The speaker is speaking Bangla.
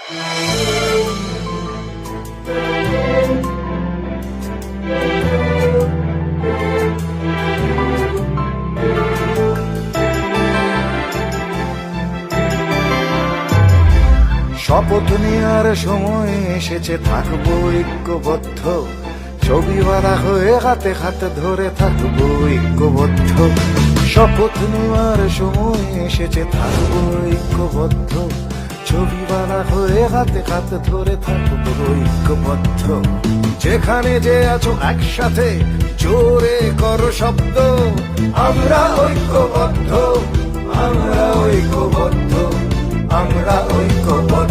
শপথ নেওয়ার সময় এসেছে, থাকবো ঐক্যবদ্ধ, ছবি বাঁধা হয়ে হাতে হাত ধরে থাকবো ঐক্যবদ্ধ। শপথ নেওয়ার সময় এসেছে, থাকবো ঐক্যবদ্ধ, ছবি বাঁধা হয়ে হাতে হাত ধরে থাকবো ঐক্যবদ্ধ। যেখানে যে আছো একসাথে জোরে করো শব্দ, আমরা ঐক্যবদ্ধ, আমরা ঐক্যবদ্ধ, আমরা ঐক্যবদ্ধ।